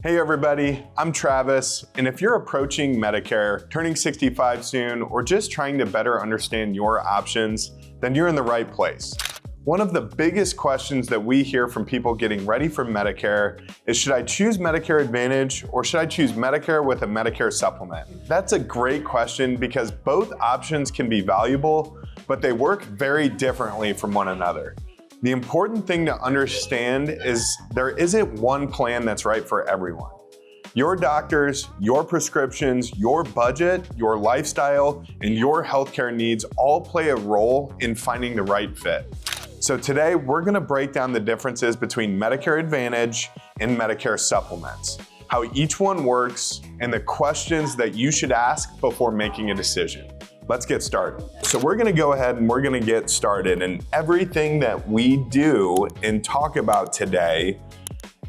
Hey everybody, I'm Travis, and if you're approaching Medicare, turning 65 soon, or just trying to better understand your options, then you're in the right place. One of the biggest questions that we hear from people getting ready for Medicare is, should I choose Medicare Advantage or should I choose Medicare with a Medicare supplement? That's a great question because both options can be valuable, but they work very differently from one another. The important thing to understand is there isn't one plan that's right for everyone. Your doctors, your prescriptions, your budget, your lifestyle, and your healthcare needs all play a role in finding the right fit. So today we're gonna break down the differences between Medicare Advantage and Medicare supplements, how each one works, and the questions that you should ask before making a decision. Let's get started. So we're gonna go ahead and we're gonna get started, and everything that we do and talk about today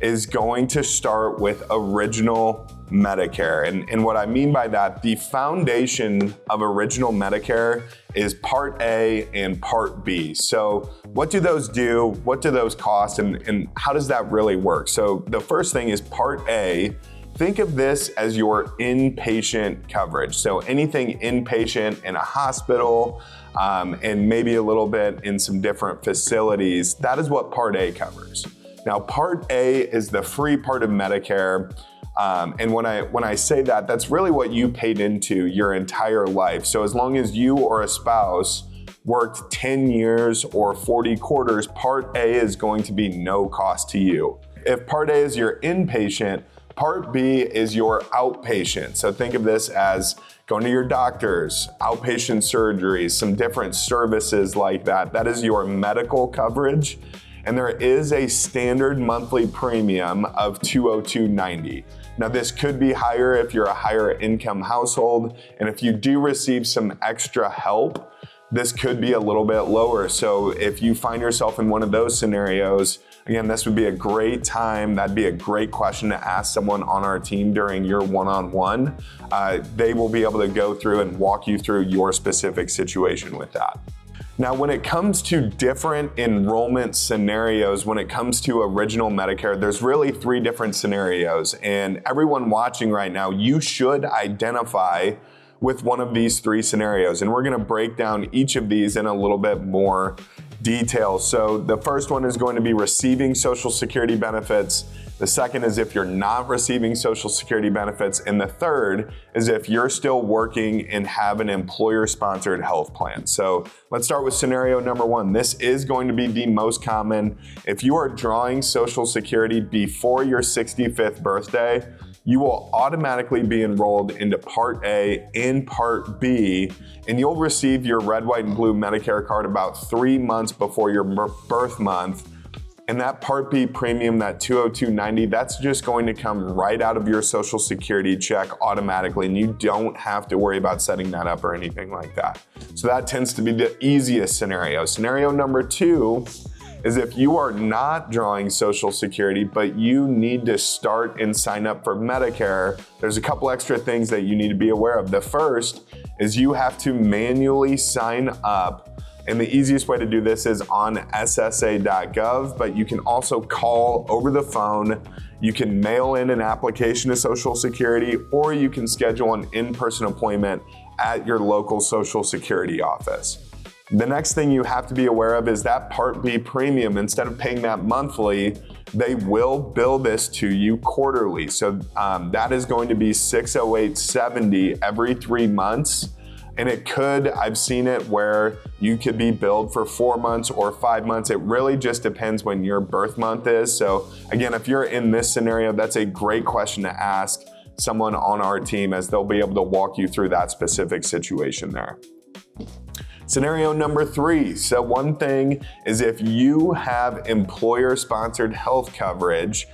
is going to start with original Medicare. And what I mean by that, the foundation of original Medicare is Part A and Part B. So what do those do? What do those cost? And how does that really work? So the first thing is Part A. Think of this as your inpatient coverage. So anything inpatient in a hospital and maybe a little bit in some different facilities, that is what Part A covers. Now, Part A is the free part of Medicare. And when I say that, that's really what you paid into your entire life. So as long as you or a spouse worked 10 years or 40 quarters, Part A is going to be no cost to you. If Part A is your inpatient, Part B is your outpatient. So think of this as going to your doctors, outpatient surgeries, some different services like that. That is your medical coverage. And there is a standard monthly premium of $202.90. Now this could be higher if you're a higher income household. And if you do receive some extra help, this could be a little bit lower. So if you find yourself in one of those scenarios, again, this would be a great time. That'd be a great question to ask someone on our team during your one-on-one. They will be able to go through and walk you through your specific situation with that. Now, when it comes to different enrollment scenarios, when it comes to original Medicare, there's really three different scenarios. And everyone watching right now, you should identify with one of these three scenarios. And we're gonna break down each of these in a little bit more detail. So the first one is going to be receiving Social Security benefits. The second is if you're not receiving Social Security benefits. And the third is if you're still working and have an employer-sponsored health plan. So let's start with scenario number one. This is going to be the most common. If you are drawing Social Security before your 65th birthday, you will automatically be enrolled into Part A and Part B, and you'll receive your red, white, and blue Medicare card about 3 months before your birth month. And that Part B premium, that $202.90, that's just going to come right out of your Social Security check automatically, and you don't have to worry about setting that up or anything like that. So that tends to be the easiest scenario. Scenario number two is if you are not drawing Social Security, but you need to start and sign up for Medicare, there's a couple extra things that you need to be aware of. The first is you have to manually sign up, and the easiest way to do this is on ssa.gov, but you can also call over the phone. You can mail in an application to Social Security, or you can schedule an in-person appointment at your local Social Security office. The next thing you have to be aware of is that Part B premium. Instead of paying that monthly, they will bill this to you quarterly. So that is going to be $608.70 every 3 months. And I've seen it where you could be billed for 4 months or 5 months. It really just depends when your birth month is. So again, if you're in this scenario, that's a great question to ask someone on our team, as they'll be able to walk you through that specific situation there. Scenario number three. So one thing is if you have employer-sponsored health coverage,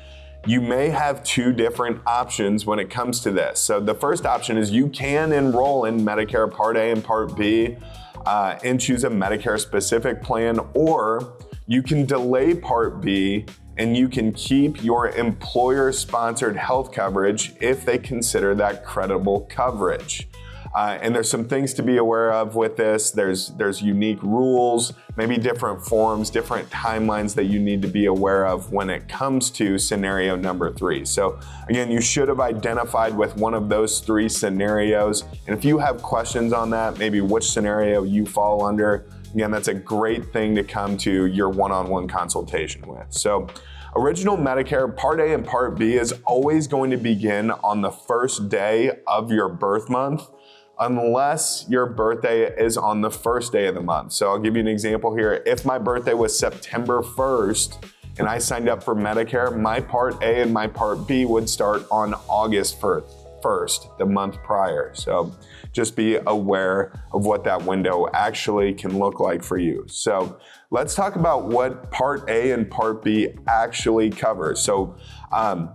you may have two different options when it comes to this. So the first option is you can enroll in Medicare Part A and Part B and choose a Medicare-specific plan, or you can delay Part B and you can keep your employer-sponsored health coverage if they consider that credible coverage. And there's some things to be aware of with this. There's unique rules, maybe different forms, different timelines that you need to be aware of when it comes to scenario number 3. So again, you should have identified with one of those 3 scenarios. And if you have questions on that, maybe which scenario you fall under, again, that's a great thing to come to your one-on-one consultation with. So Original Medicare Part A and Part B is always going to begin on the first day of your birth month, unless your birthday is on the first day of the month. So I'll give you an example here. If my birthday was September 1st and I signed up for Medicare, my Part A and my Part B would start on August 1st, the month prior. So just be aware of what that window actually can look like for you. So let's talk about what Part A and Part B actually cover. So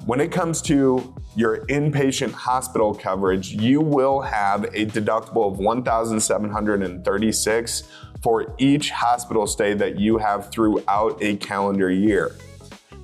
when it comes to your inpatient hospital coverage, you will have a deductible of $1,736 for each hospital stay that you have throughout a calendar year.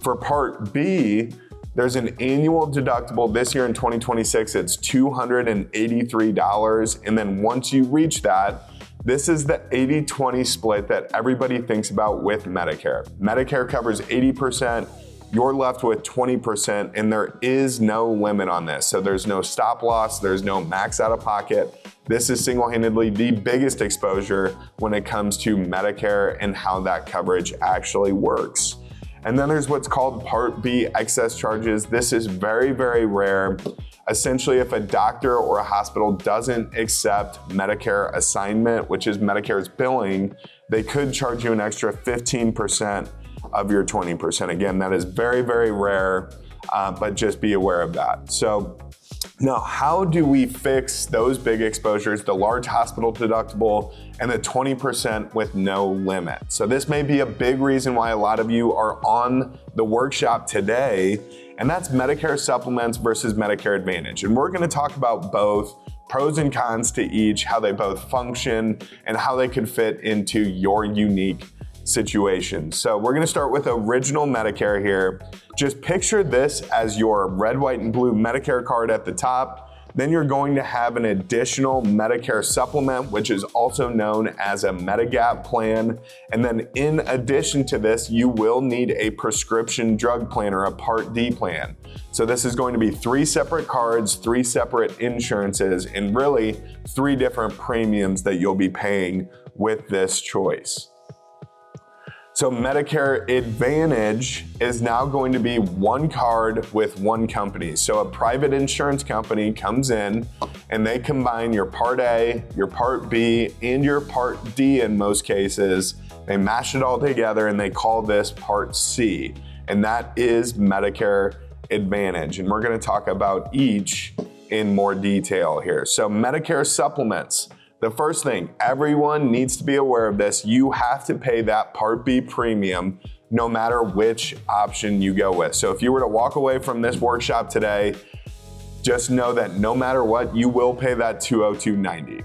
For Part B, there's an annual deductible. This year in 2026, it's $283. And then once you reach that, this is the 80-20 split that everybody thinks about with Medicare. Medicare covers 80%, you're left with 20%, and there is no limit on this. So there's no stop loss, there's no max out of pocket. This is single-handedly the biggest exposure when it comes to Medicare and how that coverage actually works. And then there's what's called Part B excess charges. This is very, very rare. Essentially, if a doctor or a hospital doesn't accept Medicare assignment, which is Medicare's billing, they could charge you an extra 15% of your 20%. Again, that is very, very rare, but just be aware of that. So now, how do we fix those big exposures, the large hospital deductible and the 20% with no limit? So this may be a big reason why a lot of you are on the workshop today, and that's Medicare supplements versus Medicare Advantage. And we're gonna talk about both, pros and cons to each, how they both function, and how they can fit into your unique situation. So we're gonna start with Original Medicare here. Just picture this as your red, white, and blue Medicare card at the top. Then you're going to have an additional Medicare supplement, which is also known as a Medigap plan. And then in addition to this, you will need a prescription drug plan or a Part D plan. So this is going to be 3 separate cards, 3 separate insurances, and really 3 different premiums that you'll be paying with this choice. So Medicare Advantage is now going to be 1 card with 1 company. So a private insurance company comes in and they combine your Part A, your Part B, and your Part D in most cases. They mash it all together and they call this Part C. And that is Medicare Advantage. And we're gonna talk about each in more detail here. So Medicare supplements. The first thing, everyone needs to be aware of this. You have to pay that Part B premium no matter which option you go with. So if you were to walk away from this workshop today, just know that no matter what, you will pay that $202.90.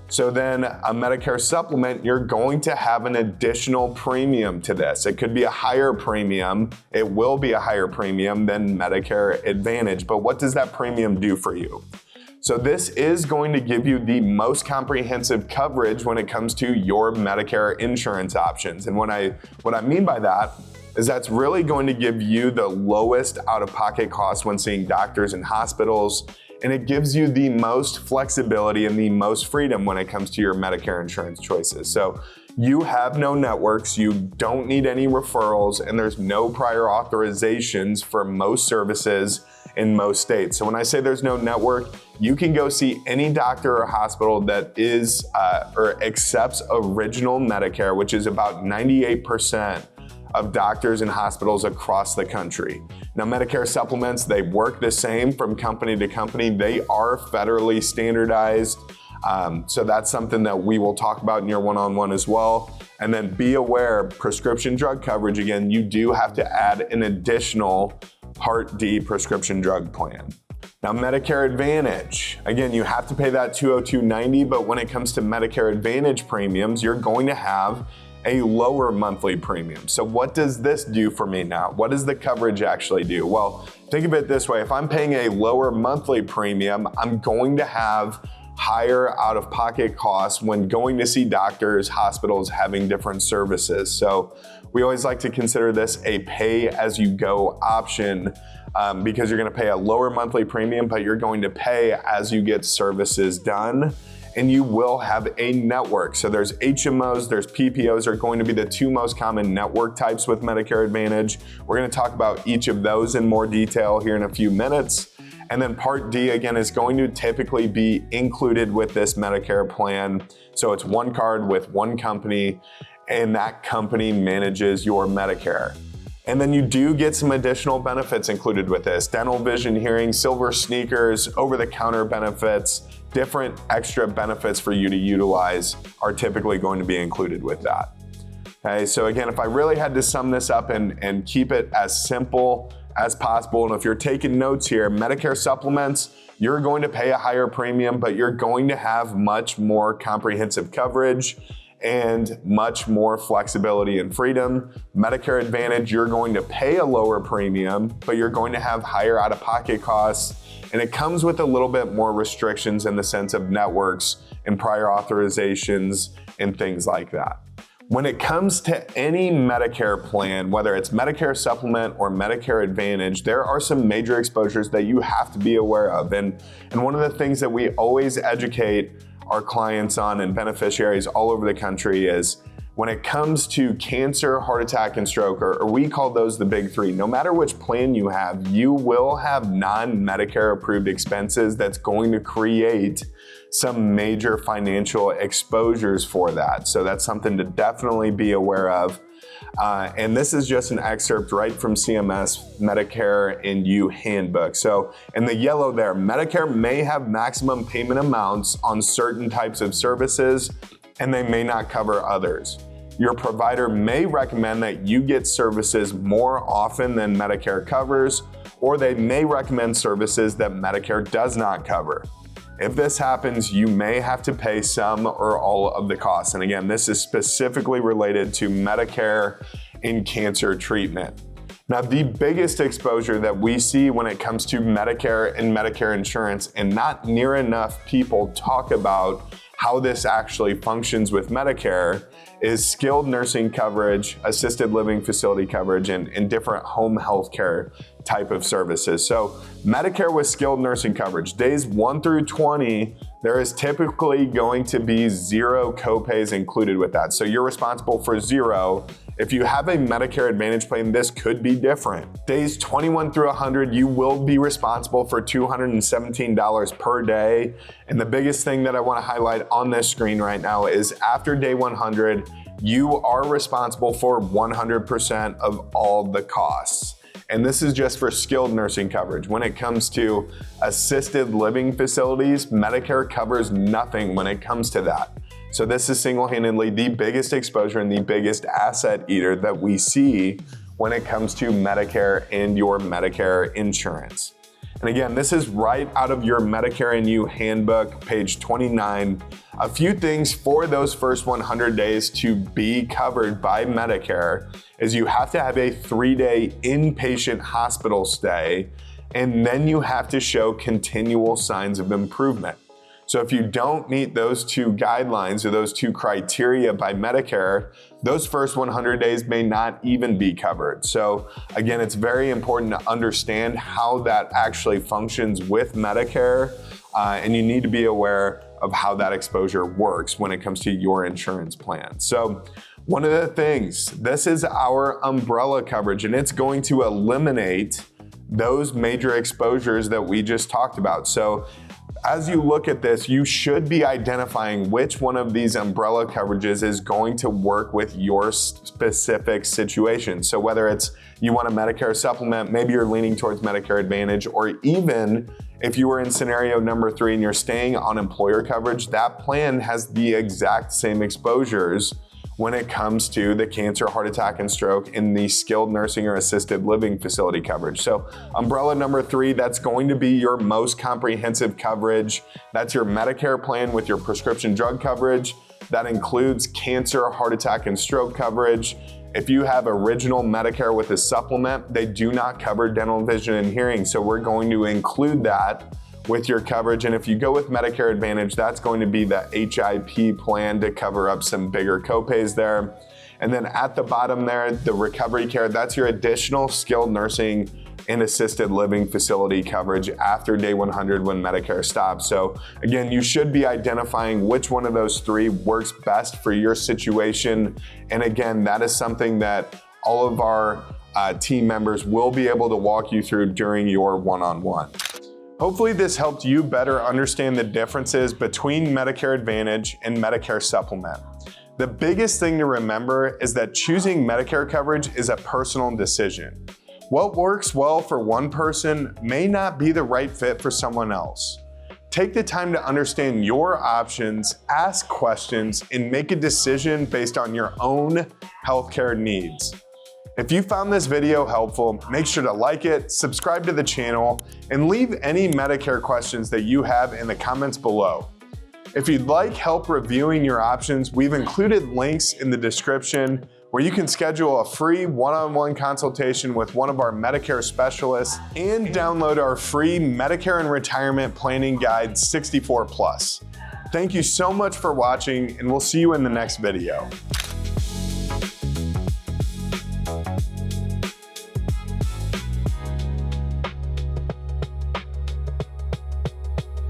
So then a Medicare supplement, you're going to have an additional premium to this. It could be a higher premium. It will be a higher premium than Medicare Advantage. But what does that premium do for you? So this is going to give you the most comprehensive coverage when it comes to your Medicare insurance options. And what I mean by that is that's really going to give you the lowest out-of-pocket costs when seeing doctors and hospitals, and it gives you the most flexibility and the most freedom when it comes to your Medicare insurance choices. So you have no networks, you don't need any referrals, and there's no prior authorizations for most services in most states. So when I say there's no network, you can go see any doctor or hospital that is or accepts Original Medicare, which is about 98% of doctors and hospitals across the country. Now, Medicare supplements, they work the same from company to company. They are federally standardized. So that's something that we will talk about in your one-on-one as well. And then be aware, prescription drug coverage, again, you do have to add an additional Part D prescription drug plan. Now, Medicare Advantage, again, you have to pay that $202.90, but when it comes to Medicare Advantage premiums, you're going to have a lower monthly premium. So what does this do for me now? What does the coverage actually do? Well, think of it this way. If I'm paying a lower monthly premium, I'm going to have higher out-of-pocket costs when going to see doctors, hospitals, having different services. So we always like to consider this a pay-as-you-go option because you're gonna pay a lower monthly premium, but you're going to pay as you get services done. And you will have a network. So there's HMOs, there's PPOs are going to be the two most common network types with Medicare Advantage. We're gonna talk about each of those in more detail here in a few minutes. And then Part D, again, is going to typically be included with this Medicare plan. So it's one card with one company, and that company manages your Medicare. And then you do get some additional benefits included with this. Dental, vision, hearing, silver sneakers, over-the-counter benefits, different extra benefits for you to utilize are typically going to be included with that. Okay, so again, if I really had to sum this up and keep it as simple as possible, and if you're taking notes here, Medicare supplements, you're going to pay a higher premium, but you're going to have much more comprehensive coverage and much more flexibility and freedom. Medicare Advantage, you're going to pay a lower premium, but you're going to have higher out-of-pocket costs, and it comes with a little bit more restrictions in the sense of networks and prior authorizations and things like that. When it comes to any Medicare plan, whether it's Medicare Supplement or Medicare Advantage, there are some major exposures that you have to be aware of. And one of the things that we always educate our clients on and beneficiaries all over the country is when it comes to cancer, heart attack, and stroke, or we call those the big three, no matter which plan you have, you will have non-Medicare approved expenses that's going to create some major financial exposures for that. So that's something to definitely be aware of. And this is just an excerpt right from CMS Medicare and You Handbook. So in the yellow there, Medicare may have maximum payment amounts on certain types of services, and they may not cover others. Your provider may recommend that you get services more often than Medicare covers, or they may recommend services that Medicare does not cover. If this happens, you may have to pay some or all of the costs. And again, this is specifically related to Medicare in cancer treatment. Now, the biggest exposure that we see when it comes to Medicare and Medicare insurance, and not near enough people talk about how this actually functions with Medicare, is skilled nursing coverage, assisted living facility coverage, and different home health care type of services. So Medicare with skilled nursing coverage, days 1 through 20, there is typically going to be zero copays included with that. So you're responsible for zero. If you have a Medicare Advantage plan, this could be different. Days 21 through 100, you will be responsible for $217 per day. And the biggest thing that I want to highlight on this screen right now is after day 100, you are responsible for 100% of all the costs. And this is just for skilled nursing coverage. When it comes to assisted living facilities, Medicare covers nothing when it comes to that. So this is single-handedly the biggest exposure and the biggest asset eater that we see when it comes to Medicare and your Medicare insurance. And again, this is right out of your Medicare and You Handbook, page 29. A few things for those first 100 days to be covered by Medicare is you have to have a 3-day inpatient hospital stay, and then you have to show continual signs of improvement. So if you don't meet those two guidelines or those two criteria by Medicare, those first 100 days may not even be covered. So again, it's very important to understand how that actually functions with Medicare, and you need to be aware of how that exposure works when it comes to your insurance plan. So one of the things, this is our umbrella coverage, and it's going to eliminate those major exposures that we just talked about. So as you look at this, you should be identifying which one of these umbrella coverages is going to work with your specific situation. So whether it's you want a Medicare supplement, maybe you're leaning towards Medicare Advantage, or even if you were in scenario number 3 and you're staying on employer coverage, that plan has the exact same exposures when it comes to the cancer, heart attack, and stroke in the skilled nursing or assisted living facility coverage. So umbrella number 3, that's going to be your most comprehensive coverage. That's your Medicare plan with your prescription drug coverage. That includes cancer, heart attack, and stroke coverage. If you have original Medicare with a supplement, they do not cover dental, vision, and hearing. So we're going to include that with your coverage. And if you go with Medicare Advantage, that's going to be the HIP plan to cover up some bigger copays there. And then at the bottom there, the recovery care, that's your additional skilled nursing and assisted living facility coverage after day 100 when Medicare stops. So again, you should be identifying which one of those three works best for your situation. And again, that is something that all of our team members will be able to walk you through during your one-on-one. Hopefully this helped you better understand the differences between Medicare Advantage and Medicare Supplement. The biggest thing to remember is that choosing Medicare coverage is a personal decision. What works well for one person may not be the right fit for someone else. Take the time to understand your options, ask questions, and make a decision based on your own healthcare needs. If you found this video helpful, make sure to like it, subscribe to the channel, and leave any Medicare questions that you have in the comments below. If you'd like help reviewing your options, we've included links in the description where you can schedule a free one-on-one consultation with one of our Medicare specialists and download our free Medicare and Retirement Planning Guide 64+. Thank you so much for watching, and we'll see you in the next video.